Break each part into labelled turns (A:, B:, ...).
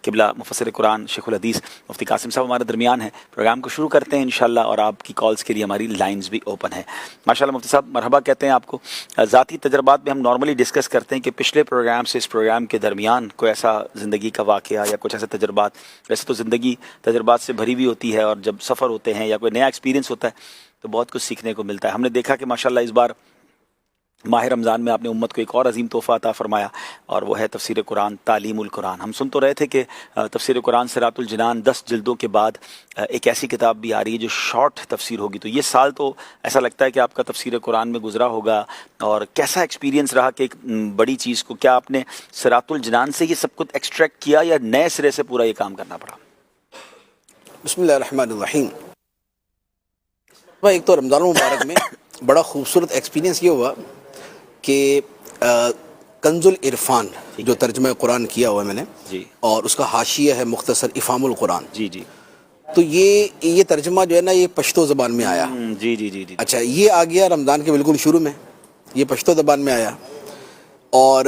A: قبلہ مفسر قرآن شیخ الحدیث مفتی قاسم صاحب ہمارے درمیان ہیں. پروگرام کو شروع کرتے ہیں انشاءاللہ، اور آپ کی کالز کے لیے ہماری لائنز بھی اوپن ہیں. ماشاءاللہ مفتی صاحب مرحبا کہتے ہیں آپ کو. ذاتی تجربات میں ہم نارملی ڈسکس کرتے ہیں کہ پچھلے پروگرام سے اس پروگرام کے درمیان کوئی ایسا زندگی کا واقعہ یا کچھ ایسے تجربات، ویسے تو زندگی تجربات سے بھری ہوئی ہوتی ہے، اور جب سفر ہوتے ہیں یا کوئی نیا ایکسپیرینس ہوتا ہے تو بہت کچھ سیکھنے کو ملتا ہے. ہم نے دیکھا کہ ماشاءاللہ اس بار ماہ رمضان میں آپ نے امت کو ایک اور عظیم تحفہ عطا فرمایا، اور وہ ہے تفسیر قرآن، تعلیم القرآن. ہم سن تو رہے تھے کہ تفسیر قرآن صراط الجنان 10 جلدوں کے بعد ایک ایسی کتاب بھی آ رہی ہے جو شارٹ تفسیر ہوگی. تو یہ سال تو ایسا لگتا ہے کہ آپ کا تفسیر قرآن میں گزرا ہوگا، اور کیسا ایکسپیرینس رہا کہ ایک بڑی چیز کو کیا آپ نے صراط الجنان سے یہ سب کچھ ایکسٹریکٹ کیا یا نئے سرے سے پورا یہ کام کرنا پڑا؟
B: بسم اللہ الرحمن الرحیم. ایک تو رمضان المبارک میں بڑا خوبصورت ایکسپیرینس یہ ہوا کہ کنز العرفان جو ترجمہ قرآن کیا ہوا ہے میں نے، اور اس کا حاشیہ ہے مختصر افہام القرآن. تو یہ ترجمہ جو ہے نا یہ پشتو زبان میں آیا. اچھا، یہ آ گیا رمضان کے بالکل شروع میں، یہ پشتو زبان میں آیا، اور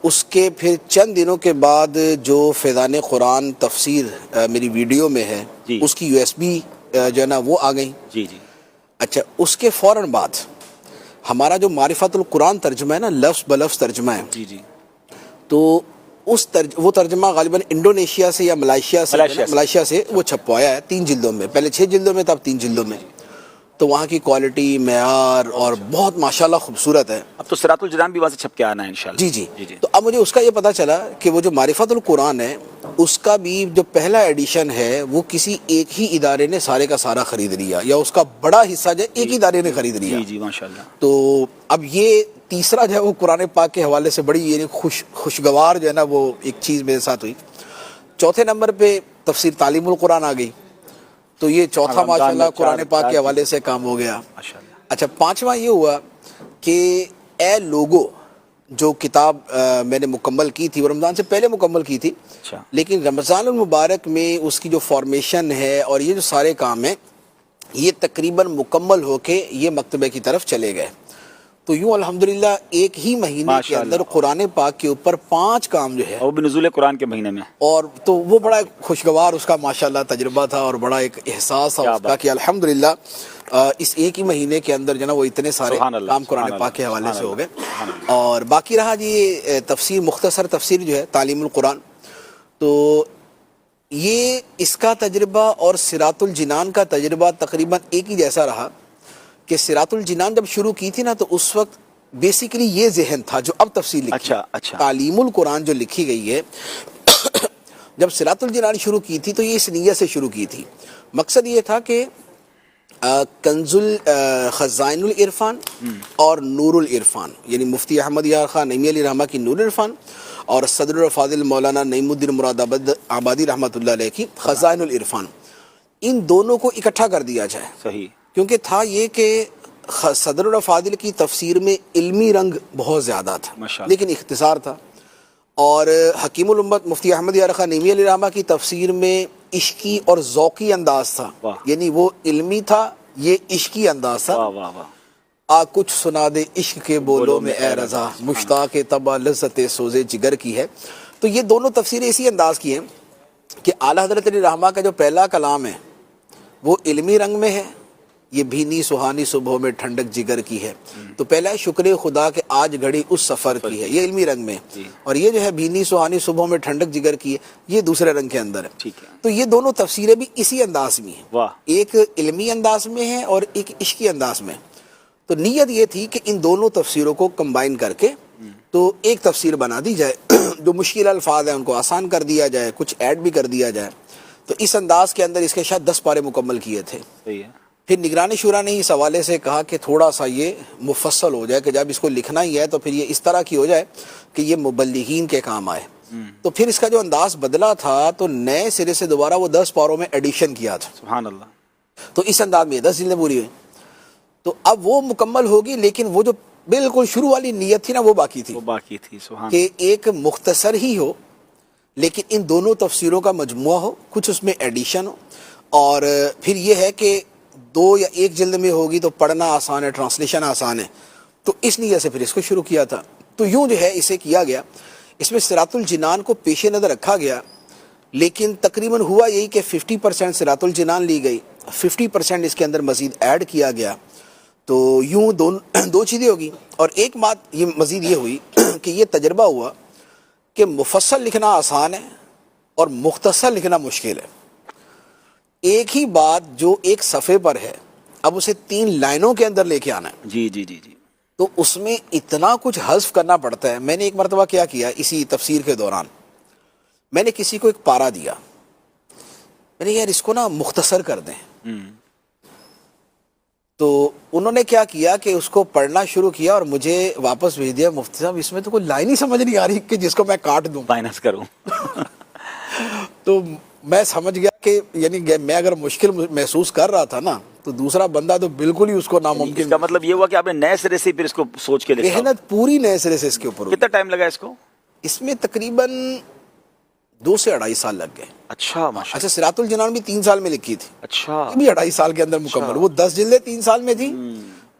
B: اس کے پھر چند دنوں کے بعد جو فیضان قرآن تفسیر میری ویڈیو میں ہے اس کی USB جو ہے نا وہ آ گئی. اچھا، اس کے فوراً بعد ہمارا جو معرفت القرآن ترجمہ ہے نا، لفظ بلفظ ترجمہ ہے، تو وہ ترجمہ غالباً انڈونیشیا سے یا ملائیشیا سے وہ چھپوایا ہے 3 جلدوں میں. پہلے 6 جلدوں میں تھا، اب 3 جلدوں میں. تو وہاں کی کوالٹی، معیار اور بہت ماشاءاللہ خوبصورت ہے.
A: اب تو صراط الجنان بھی وہاں سے چھپ کے آنا ہے انشاءاللہ.
B: جی. تو اب مجھے اس کا یہ پتا چلا کہ وہ جو معرفت القرآن ہے اس کا بھی جو پہلا ایڈیشن ہے وہ کسی ایک ہی ادارے نے سارے کا سارا خرید لیا، یا اس کا بڑا حصہ جو ایک ہی ادارے نے خرید لیا.
A: جی ماشاءاللہ.
B: تو اب یہ تیسرا جو ہے وہ قرآن پاک کے حوالے سے بڑی یعنی خوشگوار جو ہے نا وہ ایک چیز میرے ساتھ ہوئی. چوتھے نمبر پہ تفسیر تعلیم القرآن آ گئی، تو یہ چوتھا ماشاءاللہ قرآن پاک کے حوالے سے کام ہو گیا. اچھا، پانچواں یہ ہوا کہ اے لوگو جو کتاب میں نے مکمل کی تھی، وہ رمضان سے پہلے مکمل کی تھی، لیکن رمضان المبارک میں اس کی جو فارمیشن ہے اور یہ جو سارے کام ہیں یہ تقریباً مکمل ہو کے یہ مکتبے کی طرف چلے گئے. تو یوں الحمدللہ ایک ہی مہینے کے اندر قرآن پاک کے اوپر 5 کام جو ہے،
A: وہ بھی نزول قرآن کے مہینے میں، اور
B: تو وہ بڑا خوشگوار اس کا ماشاءاللہ تجربہ تھا، اور بڑا ایک احساس تھا اس کا کہ الحمدللہ اس ایک ہی مہینے کے اندر جو نا وہ اتنے سارے کام قرآن پاک کے حوالے سے ہو گئے. اور باقی رہا جی تفسیر، مختصر تفسیر جو ہے تعلیم القرآن، تو یہ اس کا تجربہ اور صراط الجنان کا تجربہ تقریباً ایک ہی جیسا رہا کہ صراط الجنان جب شروع کی تھی نا تو اس وقت بیسیکلی یہ ذہن تھا جو اب تفسیر لکھی.
A: اچھا.
B: تعلیم القرآن جو لکھی گئی ہے جب صراط الجنان شروع کی تھی تو یہ اس نیت سے شروع کی تھی. مقصد یہ تھا کہ کنز خزائن العرفان اور نور العرفان، یعنی مفتی احمد یار خان نعیمی علیہ رحمہ کی نور العرفان اور صدر الفاضل مولانا نعیم الدین مراد آبادی رحمۃ اللہ علیہ کی خزائن العرفان، ان دونوں کو اکٹھا کر دیا جائے.
A: صحیح.
B: کیونکہ تھا یہ کہ صدر الفاضل کی تفسیر میں علمی رنگ بہت زیادہ تھا لیکن اختصار تھا، اور حکیم الامت مفتی احمد یار خان نعیمی علیہ رحمہ کی تفسیر میں عشقی اور ذوقی انداز تھا. یعنی وہ علمی تھا، یہ عشقی انداز تھا. آ کچھ سنا دے عشق کے بولوں میں اے رضا، مشتاق طبع لذت سوزے جگر کی ہے. تو یہ دونوں تفسیریں اسی انداز کی ہیں کہ اعلیٰ حضرت علی رحمہ کا جو پہلا کلام ہے وہ علمی رنگ میں ہے، یہ بھینی سہانی صبحوں میں ٹھنڈک جگر کی ہے. تو پہلا ہے شکر خدا کہ آج گھڑی اس سفر کی ہے، یہ علمی رنگ میں. اور یہ جو ہے بھینی سہانی صبحوں میں ٹھنڈک جگر کی ہے، یہ دوسرے رنگ کے اندر ہے. تو یہ دونوں تفسیریں بھی اسی انداز میں ہیں، ایک علمی انداز میں ہے اور ایک عشقی انداز میں. تو نیت یہ تھی کہ ان دونوں تفسیروں کو کمبائن کر کے تو ایک تفسیر بنا دی جائے، جو مشکل الفاظ ہیں ان کو آسان کر دیا جائے، کچھ ایڈ بھی کر دیا جائے. تو اس انداز کے اندر اس کے شاید 10 پارے مکمل کیے تھے. پھر نگرانی شورا نے اس حوالے سے کہا کہ تھوڑا سا یہ مفصل ہو جائے، کہ جب اس کو لکھنا ہی ہے تو پھر یہ اس طرح کی ہو جائے کہ یہ مبلغین کے کام آئے. تو پھر اس کا جو انداز بدلا تھا تو نئے سرے سے دوبارہ وہ 10 پاروں میں ایڈیشن کیا تھا. سبحان اللہ. تو اس انداز میں 10 جلدیں پوری ہوئی. تو اب وہ مکمل ہوگی، لیکن وہ جو بالکل شروع والی نیت تھی نا وہ باقی تھی. سبحان. کہ ایک مختصر ہی ہو لیکن ان دونوں تفسیروں کا مجموعہ ہو، کچھ اس میں ایڈیشن ہو، اور پھر یہ ہے کہ 2 یا 1 جلد میں ہوگی تو پڑھنا آسان ہے، ٹرانسلیشن آسان ہے. تو اس نیت سے پھر اس کو شروع کیا تھا. تو یوں جو ہے اسے کیا گیا. اس میں صراط الجنان کو پیش نظر رکھا گیا لیکن تقریباً ہوا یہی کہ 50% صراط الجنان لی گئی، 50% اس کے اندر مزید ایڈ کیا گیا، تو یوں دو چیزیں ہوگی. اور ایک بات یہ مزید یہ ہوئی کہ یہ تجربہ ہوا کہ مفصل لکھنا آسان ہے اور مختصر لکھنا مشکل ہے. ایک ہی بات جو ایک صفحے پر ہے اب اسے 3 لائنوں کے اندر لے کے آنا ہے.
A: جی جی جی جی.
B: تو اس میں اتنا کچھ حذف کرنا پڑتا ہے. میں نے ایک مرتبہ کیا کیا اسی تفسیر کے دوران، میں نے کسی کو ایک پارا دیا، میں نے یار اس کو نا مختصر کر دیں. تو انہوں نے کیا کیا کہ اس کو پڑھنا شروع کیا اور مجھے واپس بھیج دیا، مفتی صاحب اس میں تو کوئی لائن ہی سمجھ نہیں آ رہی کہ جس کو میں کاٹ دوں،
A: مائنس کروں.
B: تو میں سمجھ گیا کہ یعنی میں اگر مشکل محسوس کر رہا تھا نا تو دوسرا بندہ تو بالکل ہی اس کو ناممکن.
A: اس کا مطلب یہ ہوا کہ آپ نے نئے سرے سے پھر اس کو سوچ کے لکھا.
B: محنت پوری نئے سرے سے اس کے اوپر.
A: کتنا ٹائم لگا اس کو؟
B: اس میں تقریباً 2 سے 2.5 سال لگ گئے.
A: اچھا ماشاء.
B: اچھا صراط الجنان بھی 3 سال میں لکھی تھی.
A: اچھا.
B: یہ بھی 2.5 سال کے اندر مکمل. وہ 10 جلدیں 3 سال میں تھی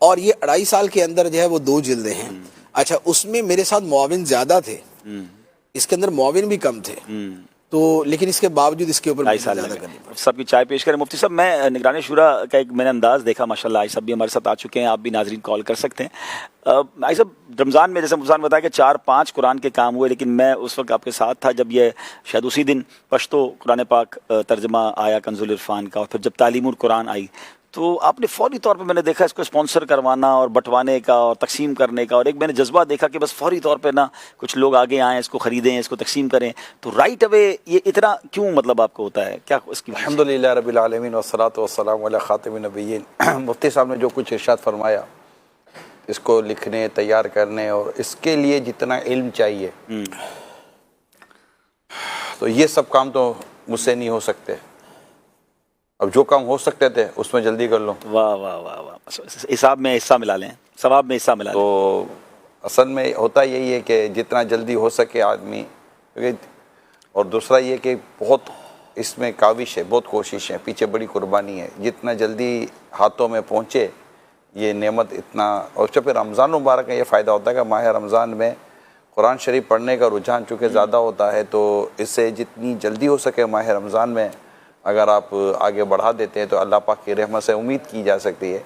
B: اور یہ 2.5 سال کے اندر جو ہے وہ 2 جلدیں ہیں. اچھا اس میں میرے ساتھ معاون زیادہ تھے، اس کے اندر معاون بھی کم تھے، تو لیکن اس کے باوجود اس کے اوپر
A: 2.5 سال زیادہ کرنی پڑی. سب کی چائے پیش کریں. مفتی صاحب میں نگران شورا کا ایک میں نے انداز دیکھا ماشاءاللہ. آج سب بھی ہمارے ساتھ آ چکے ہیں، آپ بھی ناظرین کال کر سکتے ہیں. آج سب رمضان میں جیسے مفتی بتایا کہ 4-5 قرآن کے کام ہوئے، لیکن میں اس وقت آپ کے ساتھ تھا جب یہ شاید اسی دن پشتو قرآن پاک ترجمہ آیا کنز العرفان کا، اور پھر جب تعلیم القرآن آئی تو آپ نے فوری طور پہ میں نے دیکھا اس کو اسپانسر کروانا اور بٹوانے کا اور تقسیم کرنے کا، اور ایک میں نے جذبہ دیکھا کہ بس فوری طور پہ نا کچھ لوگ آگے آئیں، اس کو خریدیں، اس کو تقسیم کریں. تو رائٹ اوے یہ اتنا کیوں مطلب آپ کو ہوتا ہے؟ کیا اس کی
C: الحمدللہ رب العالمین والصلاۃ والسلام علی خاتم النبیین. مفتی صاحب نے جو کچھ ارشاد فرمایا، اس کو لکھنے، تیار کرنے اور اس کے لیے جتنا علم چاہیے تو یہ سب کام تو مجھ سے نہیں ہو سکتے. اب جو کام ہو سکتے تھے اس میں جلدی کر لو.
A: واہ واہ واہ واہ. حساب میں حصہ ملا لیں، ثواب میں حصہ ملا لیں.
C: تو اصل میں ہوتا یہی ہے کہ جتنا جلدی ہو سکے آدمی، اور دوسرا یہ کہ بہت اس میں کاوش ہے، بہت کوشش ہے، پیچھے بڑی قربانی ہے. جتنا جلدی ہاتھوں میں پہنچے یہ نعمت اتنا. اور جب پھر رمضان مبارک کا یہ فائدہ ہوتا ہے کہ ماہ رمضان میں قرآن شریف پڑھنے کا رجحان چونکہ زیادہ ہوتا ہے، تو اس سے جتنی جلدی ہو سکے ماہ رمضان میں اگر آپ آگے بڑھا دیتے ہیں تو اللہ پاک کی رحمت سے امید کی جا سکتی ہے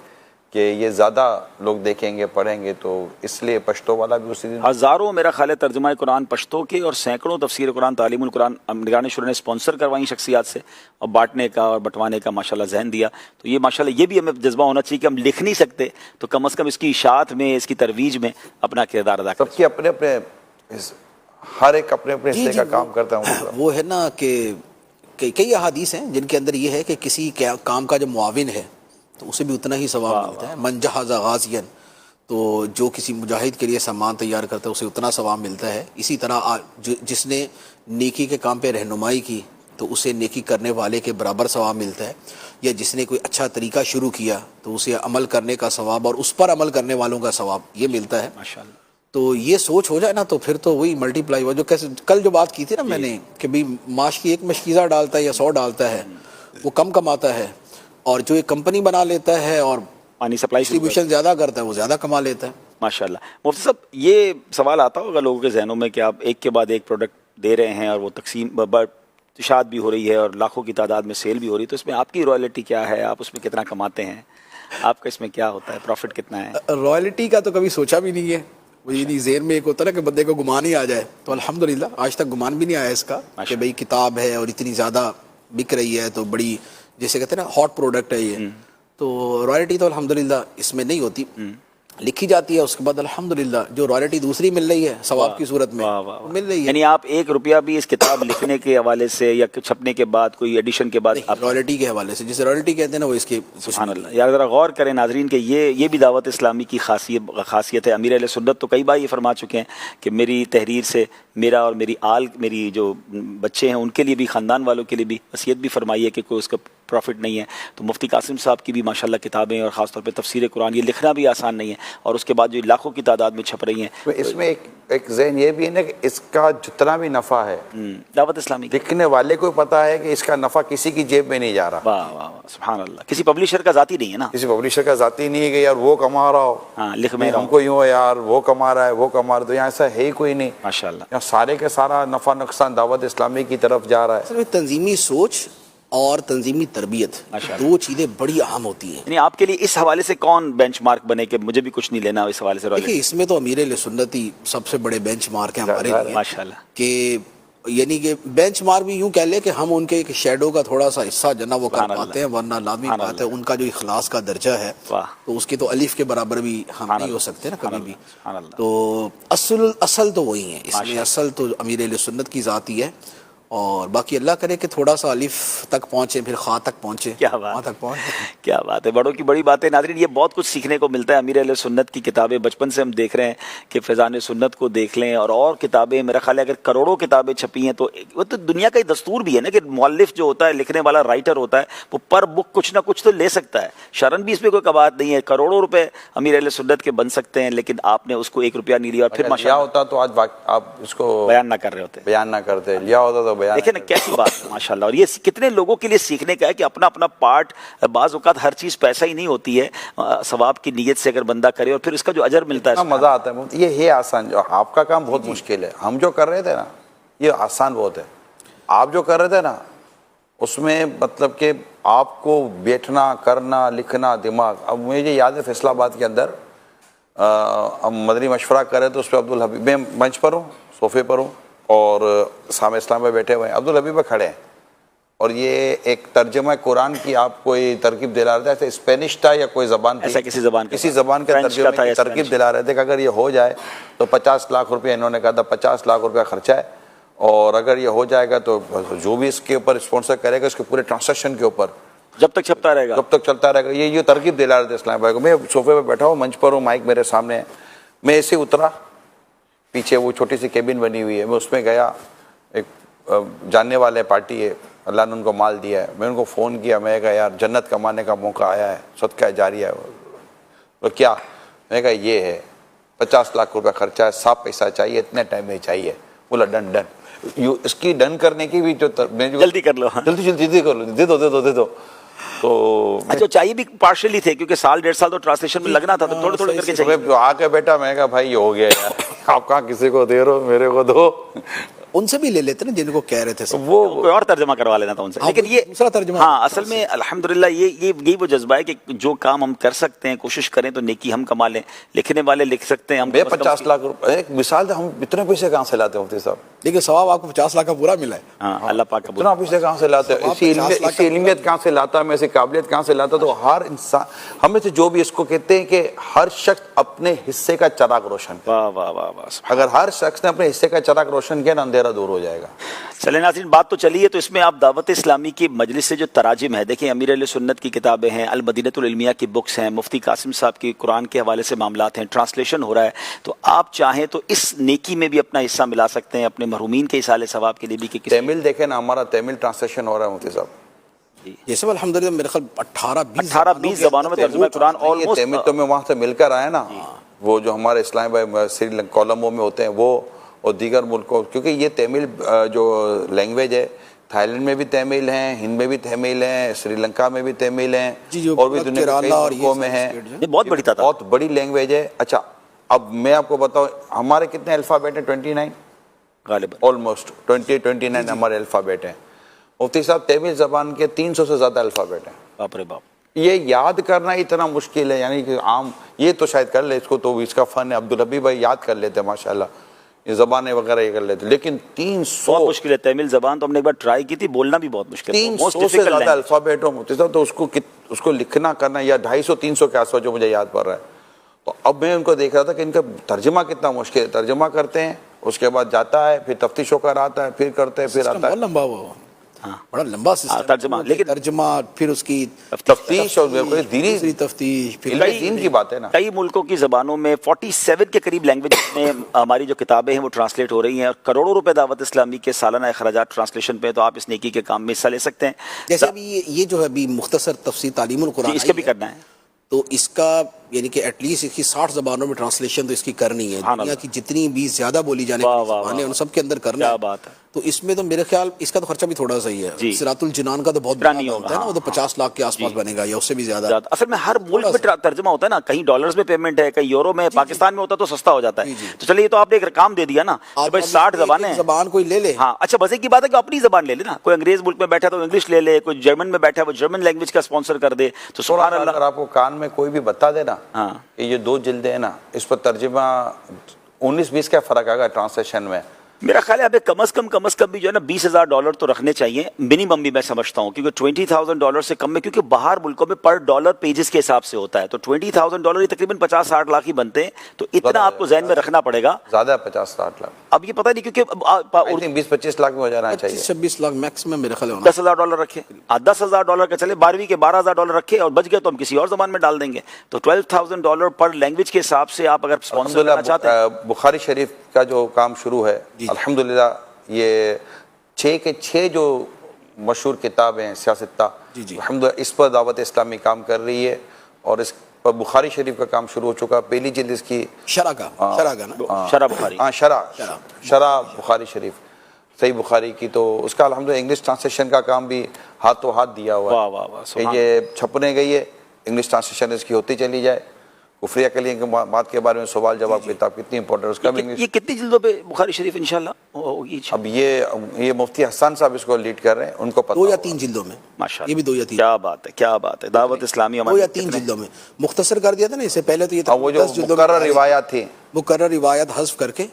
C: کہ یہ زیادہ لوگ دیکھیں گے، پڑھیں گے. تو اس لیے پشتو والا بھی اسی دن
A: ہزاروں میرا خیال ہے ترجمہ قرآن پشتو کے اور سینکڑوں تفسیر قرآن تعلیم القرآن نگران شورا نے اسپانسر کروائیں شخصیات سے، اور بانٹنے کا اور بٹوانے کا ماشاءاللہ ذہن دیا. تو یہ ماشاءاللہ یہ بھی ہمیں جذبہ ہونا چاہیے کہ ہم لکھ نہیں سکتے تو کم از کم اس کی اشاعت میں، اس کی ترویج میں اپنا کردار ادا کریں.
C: سب کی اپنے اپنے، ہر ایک اپنے اپنے حصے کا کام کرتا ہوں.
B: وہ ہے نا کہ کئی احادیث ہیں جن کے اندر یہ ہے کہ کسی کام کا جو معاون ہے تو اسے بھی اتنا ہی ثواب ملتا ہے. من جہز غازیا، تو جو کسی مجاہد کے لیے سامان تیار کرتا ہے اسے اتنا ثواب ملتا ہے. اسی طرح جس نے نیکی کے کام پہ رہنمائی کی تو اسے نیکی کرنے والے کے برابر ثواب ملتا ہے. یا جس نے کوئی اچھا طریقہ شروع کیا تو اسے عمل کرنے کا ثواب اور اس پر عمل کرنے والوں کا ثواب یہ ملتا ہے.
A: ماشاءاللہ.
B: تو یہ سوچ ہو جائے نا تو پھر تو وہی ملٹی پلائی ہوا. جو کل جو بات کی تھی نا میں نے کہ بھئی معاش کی 1 مشکیزہ ڈالتا ہے یا 100 ڈالتا ہے وہ کم کماتا ہے، اور جو ایک کمپنی بنا لیتا ہے اور
A: پانی سپلائی
B: ڈسٹریبیوشن زیادہ کرتا ہے وہ زیادہ کما لیتا ہے.
A: ماشاءاللہ. مفتی صاحب یہ سوال آتا ہوگا لوگوں کے ذہنوں میں کہ آپ ایک کے بعد ایک پروڈکٹ دے رہے ہیں اور وہ تقسیم اشاعت بھی ہو رہی ہے اور لاکھوں کی تعداد میں سیل بھی ہو رہی ہے، تو اس میں آپ کی رائلٹی کیا ہے؟ آپ اس میں کتنا کماتے ہیں؟ آپ کا اس میں کیا ہوتا ہے؟ پروفٹ کتنا ہے؟
B: رائلٹی کا تو کبھی سوچا بھی نہیں ہے. وہ ذہن میں ایک ہوتا ہے کہ بندے کو گمان ہی آ جائے، تو الحمدللہ آج تک گمان بھی نہیں آیا اس کا کہ بھئی کتاب ہے اور اتنی زیادہ بک رہی ہے تو بڑی، جیسے کہتے ہیں نا ہاٹ پروڈکٹ ہے یہ. تو رائلٹی تو الحمدللہ اس میں نہیں ہوتی، لکھی جاتی ہے اس کے بعد الحمدللہ جو رائلٹی دوسری مل رہی ہے ثواب کی صورت میں مل رہی ہے.
A: یعنی آپ 1 روپیہ بھی اس کتاب لکھنے کے حوالے سے یا چھپنے کے بعد کوئی ایڈیشن کے بعد
B: رائلٹی کے حوالے سے، جسے رائلٹی کہتے ہیں نا وہ اس کے.
A: سبحان اللہ. یار ذرا غور کریں ناظرین کہ یہ بھی دعوت اسلامی کی خاصیت ہے. امیر اہل سنت تو کئی بار یہ فرما چکے ہیں کہ میری تحریر سے میرا اور میری جو بچے ہیں ان کے لیے بھی، خاندان والوں کے لیے بھی وصیت بھی فرمائی ہے کہ کوئی اس کا پروفٹ نہیں ہے. تو مفتی قاسم صاحب کی بھی ماشاءاللہ کتابیں اور خاص طور پہ تفسیر قرآن یہ لکھنا بھی آسان نہیں ہے, اور اس کے بعد جو لاکھوں کی تعداد میں چھپ رہی ہیں.
C: اس میں ایک ذہن یہ بھی ہے نا کہ اس کا جتنا بھی نفع ہے
A: دعوت اسلامی
C: لکھنے والے کو پتا ہے کہ اس کا نفع کسی کی جیب میں نہیں جا رہا.
A: واہ واہ واہ سبحان اللہ, کسی پبلشر کا ذاتی نہیں ہے نا,
C: کسی پبلشر کا ذاتی نہیں ہے کہ یار وہ کما رہا ہو,
A: ہاں لکھ میں
C: ہم کو یوں ہے یار وہ کما رہا ہے وہ کما رہا ہے, تو یہاں ایسا ہے ہی کوئی نہیں.
A: ماشاءاللہ
C: یہاں سارے کے سارا نفع نقصان دعوت اسلامی کی طرف جا رہا ہے.
B: اصل میں تنظیمی سوچ اور تنظیمی تربیت دو چیزیں بڑی اہم ہوتی ہیں.
A: یعنی آپ کے لیے اس حوالے سے کون بینچ مارک بنے کہ مجھے بھی کچھ نہیں لینا اس حوالے سے؟
B: دیکھیے اس میں تو امیر اہل سنت ہی سب سے بڑے بینچ مارک ہیں ہمارے لیے
A: ماشاءاللہ,
B: کہ یعنی کہ بینچ مارک بھی یوں کہہ لیں کہ ہم ان کے ایک شیڈو کا تھوڑا سا حصہ جو نا وہ کر پاتے ہیں, ورنہ لازمی بات ہے ان کا جو اخلاص کا درجہ ہے تو اس کی تو الف کے برابر بھی ہم نہیں ہو سکتے نا کبھی بھی. تو اصل تو وہی ہے, اس میں اصل تو امیر اہل سنت کی ذات ہی ہے, اور باقی اللہ کرے کہ تھوڑا سا الف تک پہنچے پھر خاں تک پہنچے.
A: کیا بات ہے, بڑوں کی بڑی بات ہے. ناظرین یہ بہت کچھ سیکھنے کو ملتا ہے. امیر اہل سنت کی کتابیں بچپن سے ہم دیکھ رہے ہیں کہ فیضان سنت کو دیکھ لیں, اور کتابیں میرا خیال ہے اگر کروڑوں کتابیں چھپی ہیں تو وہ تو دنیا کا ہی دستور بھی ہے نا کہ مؤلف جو ہوتا ہے, لکھنے والا رائٹر ہوتا ہے, وہ پر بک کچھ نہ کچھ تو لے سکتا ہے. شرن بھی اس میں کوئی کباہت نہیں ہے, کروڑوں روپے امیر اہل سنت کے بن سکتے ہیں, لیکن آپ نے اس کو 1 روپیہ نہیں لیا, اور پھر
C: ماشاءاللہ ہوتا تو آج آپ اس کو
A: بیان نہ کر رہے ہوتے,
C: بیان نہ کرتے. لیا ہوتا تو بیان.
A: دیکھیں نا کیسی بات ہے ماشاءاللہ. اور یہ کتنے لوگوں کے لیے سیکھنے کا ہے کہ اپنا اپنا پارٹ, بعض اوقات ہر چیز پیسہ ہی نہیں ہوتی ہے, ثواب کی نیت سے اگر بندہ کرے اور پھر اس کا جو اجر ملتا ہے
C: مزہ آتا ہے. یہ ہے آسان, جو آپ کا کام بہت مشکل ہے, ہم جو کر رہے تھے نا یہ آسان بہت ہے. آپ جو کر رہے تھے نا اس میں مطلب کہ آپ کو بیٹھنا کرنا لکھنا دماغ. اب مجھے یاد ہے فیصلہ آباد کے اندر ہم مدنی مشورہ کر رہے تو اس پہ عبدالحبیب, میں منچ پر ہوں, صوفے پر ہوں, اور سامع اسلام پہ بیٹھے ہوئے ہیں, عبدالحبیب کھڑے ہیں, اور یہ ایک ترجمہ قرآن کی آپ کوئی ترکیب دلا رہے تھے, ایسے اسپینش تھا یا کوئی زبان تھی,
A: ایسا کسی زبان
C: کے ترجمے کی ترکیب دلا رہے تھے کہ اگر یہ ہو جائے تو 50 لاکھ روپے, انہوں نے کہا تھا 50 لاکھ روپے خرچہ ہے, اور اگر یہ ہو جائے گا تو جو بھی اس کے اوپر اسپانسر کرے گا اس کے پورے ٹرانزیکشن کے اوپر
A: جب تک چھپتا رہے گا,
C: جب تک چلتا رہے گا. یہ ترکیب دلا رہے تھے اسلام بھائی کو. میں صوفے پہ بیٹھا ہوں, منچ پر ہوں, مائک میرے سامنے ہے, میں ایسے اترا, پیچھے وہ چھوٹی سی کیبن بنی ہوئی ہے, میں اس میں گیا, ایک جاننے والے پارٹی ہے, اللہ نے ان کو مال دیا ہے, میں ان کو فون کیا, میں کہا یار جنت کمانے کا موقع آیا ہے, صدقہ جاریہ ہے. تو کیا, میں کہا یہ ہے 50 لاکھ روپے خرچہ ہے, صاف پیسہ چاہیے, اتنے ٹائم میں چاہیے. بولا ڈن. اس کی ڈن کرنے کی بھی جو
A: جلدی کر لو,
C: جلدی کر لو, دے دو. تو
A: جو چاہیے بھی پارشلی تھے کیونکہ 1.5 سال تو ٹرانسلیشن میں لگنا تھا, تو تھوڑے تھوڑے کر کے چاہیے.
C: آ کے بیٹا, میں کہا بھائی یہ ہو گیا یار, آپ کہاں کسی کو دے رہے ہو, میرے کو دو.
B: ان سے بھی لے لیتے نا جن کو کہہ رہے تھے,
A: وہ کوئی اور ترجمہ کروا لینا تھا ان سے. لیکن یہ
B: دوسرا ترجمہ,
A: ہاں اصل میں الحمدللہ یہی وہ جذبہ ہے کہ جو کام ہم کر سکتے ہیں کوشش کریں تو نیکی ہم کما لیں. لکھنے والے لکھ سکتے ہیں, ہم
C: 50 لاکھ روپے, ایک مثال ہے, ہم اتنے پیسے کہاں سے لاتے ہیں مفتی صاحب؟
B: لیکن ثواب آپ کو 50 لاکھ کا پورا ملا ہے.
A: ہاں اللہ پاک کا
C: اتنا پیسے کہاں سے لاتے ہیں, اسی علمیت کہاں سے لاتا ہے, میں ایسی قابلیت کہاں سے لاتا. تو ہر انسان ہم میں سے جو بھی اس کو کہتے ہیں کہ ہر شخص اپنے حصے کا چراغ روشن کرے.
A: واہ واہ واہ واہ,
C: اگر ہر شخص نے اپنے حصے کا چراغ روشن کیا نا, اندھیرا دور ہو جائے گا.
A: چلیں ناظرین, بات تو چلی ہے, تو اس میں آپ دعوت اسلامی کی مجلس سے جو تراجم ہے, دیکھیں امیر اہل سنت کی کتابیں ہیں, المدینۃ العلمیہ کی بکس ہیں, مفتی قاسم صاحب کی قرآن کے حوالے سے معاملات ہیں, ٹرانسلیشن ہو رہا ہے, تو آپ چاہیں تو اس نیکی میں بھی اپنا حصہ ملا سکتے ہیں, اپنے مرحومین کے اصال ثواب کے لیے بھی. کہ
C: تیمل دیکھیں نا, ہمارا تیمل ٹرانسلیشن ہو رہا ہے مفتی صاحب.
B: یہ سب الحمدللہ میرے خیال 18-20
A: زبانوں میں ترجمہ قرآن آلموسٹ.
C: تیمل تو میں وہاں سے مل کر آیا نا, وہ جو ہمارے اسلام بھائی سری لنکا کولمبو میں ہوتے ہیں وہ, اور دیگر ملکوں, کیونکہ یہ تیمل جو لینگویج ہے, تھائی لینڈ میں بھی تیمل ہیں, ہند میں بھی تیمل ہیں, سری لنکا میں بھی تیمل ہیں, اور بھی دنیا کے کئی ملکوں میں ہیں.
A: یہ بہت بڑی تعداد,
C: بہت بڑی لینگویج ہے. اچھا اب میں آپ کو بتاؤں, ہمارے کتنے الفابیٹ ہیں؟ 29
A: غالباً,
C: آلموسٹ 29 ہمارے الفابیٹ ہیں. مفتی صاحب تیمل زبان کے 300 سے زیادہ الفابیٹ ہیں.
A: باپ رے باپ,
C: یہ یاد کرنا اتنا مشکل ہے, یعنی کہ عام یہ تو شاید کر لے اس کو, تو اس کا فن ہے. عبدالحبیب بھائی یاد کر لیتے ہیں ماشاءاللہ, یہ زبانیں وغیرہ یہ کر لیتے, لیکن 300
A: بہت مشکل ہے. تیمل زبان تو ہم نے ایک بار ٹرائی کی تھی, بولنا بھی بہت مشکل ہے,
C: 300 سے زیادہ الفابیٹ ہو مفتی صاحب, تو اس کو لکھنا کرنا, یا 250-300 کے آس پاس جو مجھے یاد پڑ رہا ہے. تو اب میں ان کو دیکھ رہا تھا کہ ان کا ترجمہ کتنا مشکل ہے. ترجمہ کرتے ہیں, اس کے بعد جاتا ہے, پھر تفتیش ہو کر آتا ہے, پھر کرتے ہیں, پھر آتا ہے.
B: لمبا ہوا, بڑا لمبا سسٹم
A: ترجمہ، لیکن
B: ترجمہ پھر اس کی
C: تفتیش اور
B: دوسری تفتیش پھر
C: دین کی بات ہے نا.
A: کئی ملکوں کی زبانوں میں 47 کے قریب لینگویج میں ہماری جو کتابیں ہیں وہ ٹرانسلیٹ ہو رہی ہیں، اور کروڑوں روپے دعوت اسلامی کے سالانہ اخراجات ٹرانسلیشن پہ، تو آپ اس نیکی کے کام میں حصہ لے سکتے ہیں.
B: جیسے ابھی یہ جو ہے ابھی مختصر تفسیر تعلیم القرآن
A: اس کا بھی کرنا ہے.
B: تو اس کا یعنی کہ ایٹ لیسٹ اس کی 60 زبانوں میں ٹرانسلیشن تو اس کی کرنی ہے. دنیا کی جتنی بھی زیادہ بولی جانے والی زبانیں ان سب کے اندر کرنا ہے.
A: بات ہے.
B: تو اس میں تو میرے خیال اس کا تو خرچہ بھی تھوڑا سا ہی ہے. صراط الجنان کا تو بہت بڑا ہوتا ہے نا، وہ تو 50 لاکھ کے آس پاس بنے گا یا اس سے بھی زیادہ.
A: اصل میں ہر ملک میں ترجمہ ہوتا ہے نا، کہیں ڈالرز میں پیمنٹ ہے، کہیں یورو میں، پاکستان میں ہوتا تو سستا ہو جاتا ہے. تو چلیے، تو آپ نے ایک رقم دے دیا نا، 60 زبانیں،
B: زبان کوئی لے لے.
A: ہاں اچھا، بس ایک کی بات ہے کہ اپنی زبان لے لے نا. کوئی انگریز ملک میں بیٹھا تو انگلش لے لے، کوئی جرمن میں بیٹھا ہے وہ جرمن لینگویج کا اسپانسر کر دے. تو سبحان اللہ.
C: اگر آپ کو کان میں کوئی بھی بتا دے نا کہ یہ 2 جلدیں ہیں نا، اس پر ترجمہ 19-20 کا فرق آئے گا ٹرانسلیشن میں.
A: میرا خیال ہے ابھی کم از کم بھی جو ہے نا $20,000 تو رکھنے چاہیے منیمم بھی، میں سمجھتا ہوں، کیونکہ $20,000 سے کم میں، کیونکہ باہر ملکوں میں پر ڈالر پیجز کے حساب سے ہوتا ہے، تو $20,000 یہ تقریباً 50-60 لاکھ ہی بنتے ہیں. تو اتنا آپ کو ذہن میں رکھنا پڑے گا.
C: زیادہ ہے 50-60 لاکھ.
A: اب یہ پتہ نہیں، کیونکہ
C: 20-25 لاکھ میں ہو جانا چاہیے.
B: 26 لاکھ میکسیمم میرے خیال ہے.
A: $10,000 رکھے، $10,000 کا چلے، 12ویں کے $12,000 رکھے، اور بچ گئے تو ہم کسی اور زبان میں ڈال دیں گے. تو $12,000 پر لینگویج کے حساب سے آپ اگر اسپانسر کرنا چاہتے ہیں.
C: بخاری شریف کا جو کام شروع ہے الحمدللہ، یہ 6 کے 6 جو مشہور کتابیں ہیں سیاستہ، الحمدللہ اس پر دعوت اسلامی کام کر رہی ہے، اور اس پر بخاری شریف کا کام شروع ہو چکا. پہلی جلد اس کی
B: شرح کا نا،
A: شرح بخاری،
C: شرح بخاری شریف، صحیح بخاری کی. تو اس کا الحمدللہ انگلش ٹرانسلیشن کا کام بھی ہاتھوں ہاتھ دیا ہوا ہے. یہ چھپنے گئی ہے، انگلش ٹرانسلیشن اس کی ہوتی چلی جائے. کفریہ کلیہ کے بات کے بارے میں سوال جواب کتاب کتنی امپورٹنٹ، اس کا بھی انگلش.
A: یہ کتنی جلدوں پہ بخاری شریف انشاءاللہ ہوگی؟
C: اب یہ مفتی حسن صاحب اس کو لیڈ کر رہے ہیں، ان کو پتہ
B: 2 یا 3 جلدوں میں.
A: ماشاءاللہ،
B: یہ بھی 2 یا 3.
A: کیا بات ہے، کیا بات ہے. دعوت اسلامی
B: 2 یا 3 جلدوں میں مختصر کر دیا تھا نا. اس سے پہلے تو یہ تھا
C: وہ جو
B: 10 جلدوں میں
C: مقرر روایات تھی،
B: مقرر روایت حذف کر کے،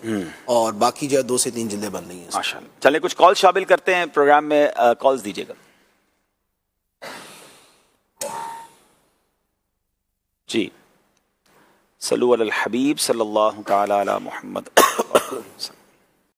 B: اور باقی جو ہے 2 سے 3 جلدیں بن رہی ہیں.
A: ماشاءاللہ. چلیں کچھ کال شامل کرتے ہیں پروگرام میں. کالز دیجیے گا. جی، صلو علی الحبیب صلی اللہ تعالی علی محمد.